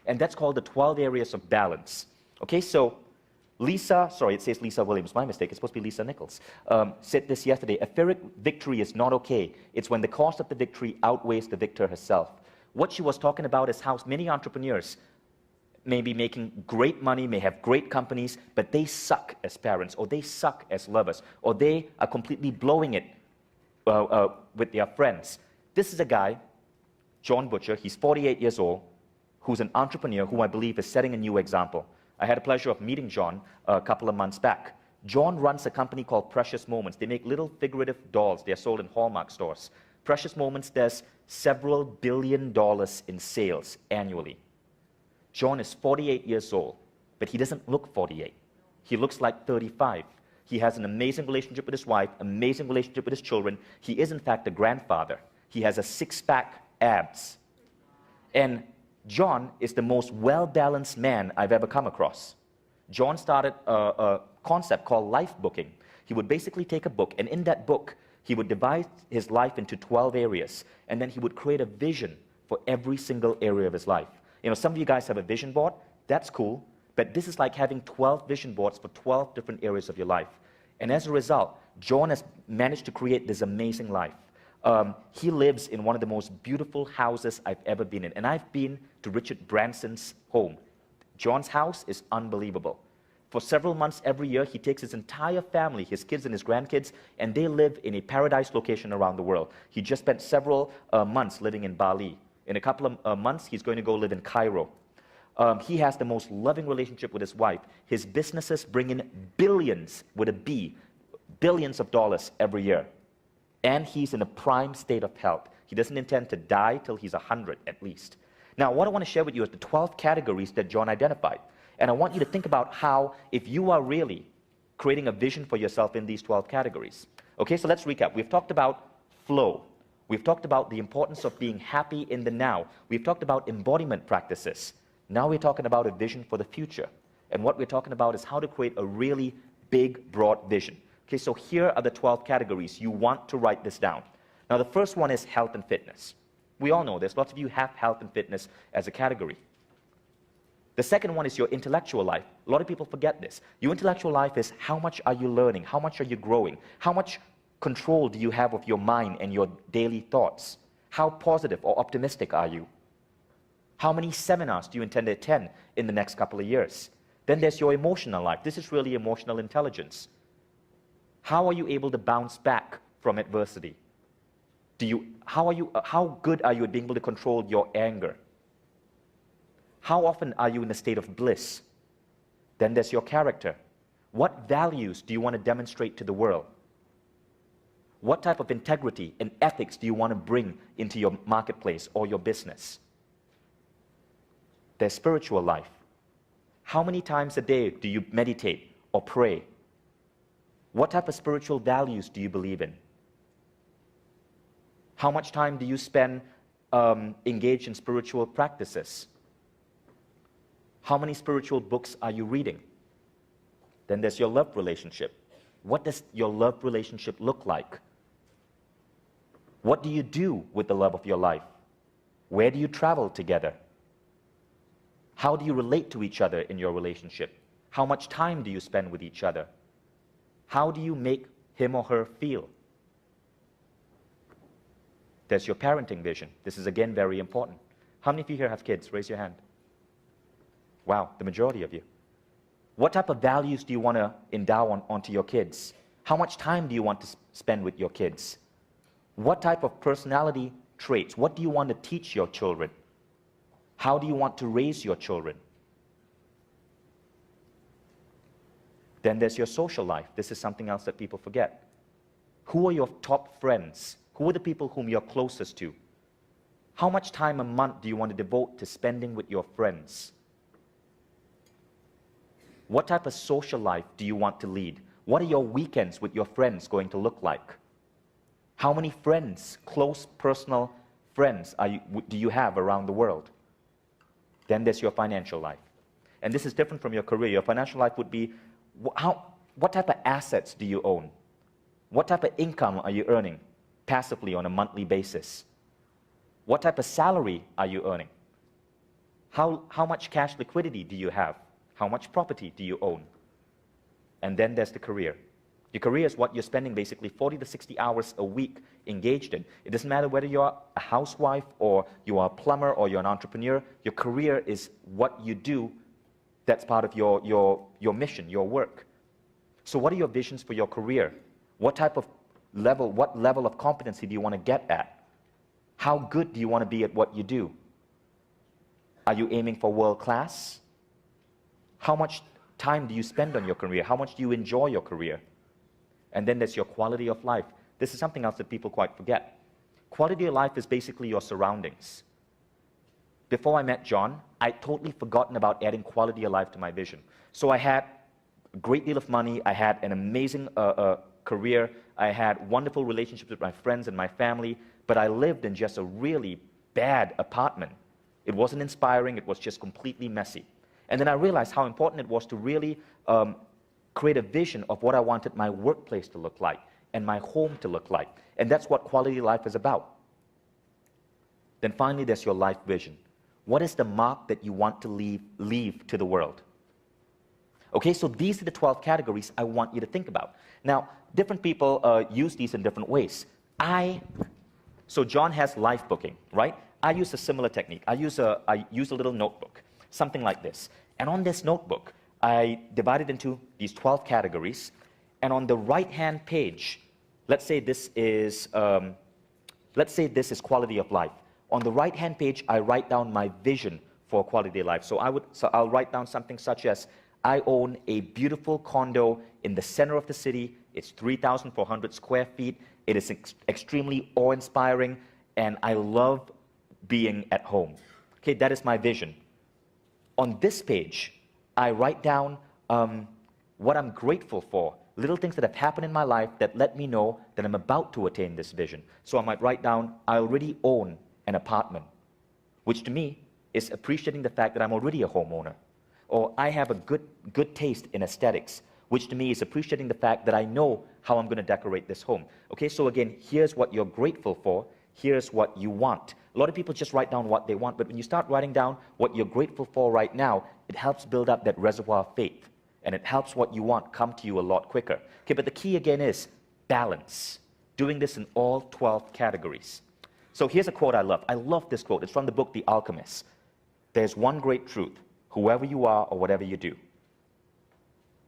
And that's called the 12 areas of balance. Okay, so it says Lisa Williams, my mistake, it's supposed to be Lisa Nichols, said this yesterday: a Pyrrhic victory is not okay. It's when the cost of the victory outweighs the victor herself. What she was talking about is how many entrepreneurs may be making great money, may have great companies, but they suck as parents, or they suck as lovers, or they are completely blowing it with their friends. This is a guy, John Butcher, he's 48 years old, who's an entrepreneur who I believe is setting a new example. I had the pleasure of meeting John a couple of months back. John runs a company called Precious Moments. They make little figurative dolls. They're sold in Hallmark stores. Precious Moments does several $1 billion in sales annually. John is 48 years old, but he doesn't look 48. He looks like 35. He has an amazing relationship with his wife, amazing relationship with his children. He is, in fact, a grandfather. He has a six-pack abs. And John is the most well-balanced man I've ever come across. John started a concept called life booking. He would basically take a book, and in that book, he would divide his life into 12 areas, and then he would create a vision for every single area of his life. You know, some of you guys have a vision board. That's cool. But this is like having 12 vision boards for 12 different areas of your life. And as a result, John has managed to create this amazing life. He lives in one of the most beautiful houses I've ever been in. And I've been to Richard Branson's home. John's house is unbelievable. For several months every year, he takes his entire family, his kids and his grandkids, and they live in a paradise location around the world. He just spent several months living in Bali. In a couple of months, he's going to go live in Cairo. He has the most loving relationship with his wife. His businesses bring in billions, with a B, billions of dollars every year. And he's in a prime state of health. He doesn't intend to die till he's 100 at least. Now, what I want to share with you is the 12 categories that John identified. And I want you to think about how, if you are really creating a vision for yourself in these 12 categories. Okay, so let's recap. We've talked about flow. We've talked about the importance of being happy in the now. We've talked about embodiment practices. Now we're talking about a vision for the future. And what we're talking about is how to create a really big, broad vision. Okay, so here are the 12 categories. You want to write this down. Now, the first one is health and fitness. We all know this. Lots of you have health and fitness as a category. The second one is your intellectual life. A lot of people forget this. Your intellectual life is how much are you learning? How much are you growing? How much control do you have of your mind and your daily thoughts? How positive or optimistic are you? How many seminars do you intend to attend in the next couple of years? Then there's your emotional life. This is really emotional intelligence. How are you able to bounce back from adversity? How good are you at being able to control your anger? How often are you in a state of bliss? Then there's your character. What values do you want to demonstrate to the world? What type of integrity and ethics do you want to bring into your marketplace or your business? There's spiritual life. How many times a day do you meditate or pray? What type of spiritual values do you believe in? How much time do you spend engaged in spiritual practices? How many spiritual books are you reading? Then there's your love relationship. What does your love relationship look like? What do you do with the love of your life? Where do you travel together? How do you relate to each other in your relationship? How much time do you spend with each other? How do you make him or her feel? There's your parenting vision. This is, again, very important. How many of you here have kids? Raise your hand. Wow, the majority of you. What type of values do you want to endow onto your kids? How much time do you want to spend with your kids? What type of personality traits? What do you want to teach your children? How do you want to raise your children? Then there's your social life. This is something else that people forget. Who are your top friends? Who are the people whom you're closest to? How much time a month do you want to devote to spending with your friends? What type of social life do you want to lead? What are your weekends with your friends going to look like? How many friends, close personal friends, do you have around the world? Then there's your financial life. And this is different from your career. Your financial life would be, what type of assets do you own? What type of income are you earning passively on a monthly basis? What type of salary are you earning? How much cash liquidity do you have? How much property do you own? And then there's the career. Your career is what you're spending basically 40 to 60 hours a week engaged in. It doesn't matter whether you're a housewife or you are a plumber or you're an entrepreneur. Your career is what you do that's part of your mission, your work. So what are your visions for your career? What level of competency do you want to get at? How good do you want to be at what you do? Are you aiming for world class? How much time do you spend on your career? How much do you enjoy your career? And then there's your quality of life. This is something else that people quite forget. Quality of life is basically your surroundings. Before I met John, I'd totally forgotten about adding quality of life to my vision. So I had a great deal of money, I had an amazing career, I had wonderful relationships with my friends and my family, but I lived in just a really bad apartment. It wasn't inspiring, it was just completely messy. And then I realized how important it was to really create a vision of what I wanted my workplace to look like and my home to look like. And that's what quality of life is about. Then finally, there's your life vision. What is the mark that you want to leave to the world? Okay, so these are the 12 categories I want you to think about. Now, different people use these in different ways. So John has life booking, right? I use a similar technique. I use a little notebook, something like this. And on this notebook, I divide it into these 12 categories. And on the right-hand page, let's say this is quality of life. On the right-hand page, I write down my vision for quality of life. So I'll write down something such as, I own a beautiful condo in the center of the city. It's 3,400 square feet. It is extremely awe-inspiring, and I love being at home. Okay, that is my vision. On this page, I write down what I'm grateful for, little things that have happened in my life that let me know that I'm about to attain this vision. So I might write down, I already own an apartment, which to me is appreciating the fact that I'm already a homeowner. Or I have a good taste in aesthetics, which to me is appreciating the fact that I know how I'm going to decorate this home. Okay, so again, here's what you're grateful for, here's what you want. A lot of people just write down what they want, but when you start writing down what you're grateful for right now, it helps build up that reservoir of faith, and it helps what you want come to you a lot quicker. Okay, but the key again is balance, doing this in all 12 categories. So here's a quote I love. I love this quote. It's from the book The Alchemist. There's one great truth, whoever you are or whatever you do.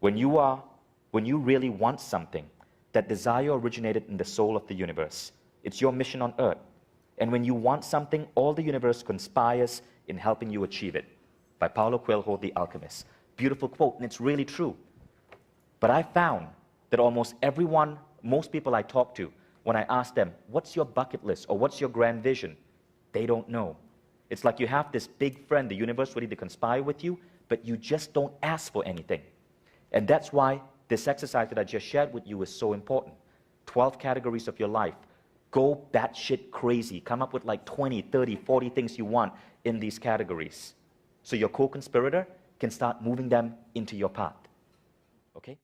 When you really want something, that desire originated in the soul of the universe. It's your mission on earth. And when you want something, all the universe conspires in helping you achieve it. By Paulo Coelho, The Alchemist. Beautiful quote, and it's really true. But I found that most people I talk to, when I ask them, what's your bucket list or what's your grand vision? They don't know. It's like you have this big friend, the universe, ready to conspire with you, but you just don't ask for anything. And that's why this exercise that I just shared with you is so important. 12 categories of your life. Go batshit crazy. Come up with like 20, 30, 40 things you want in these categories. So your co-conspirator can start moving them into your path. Okay?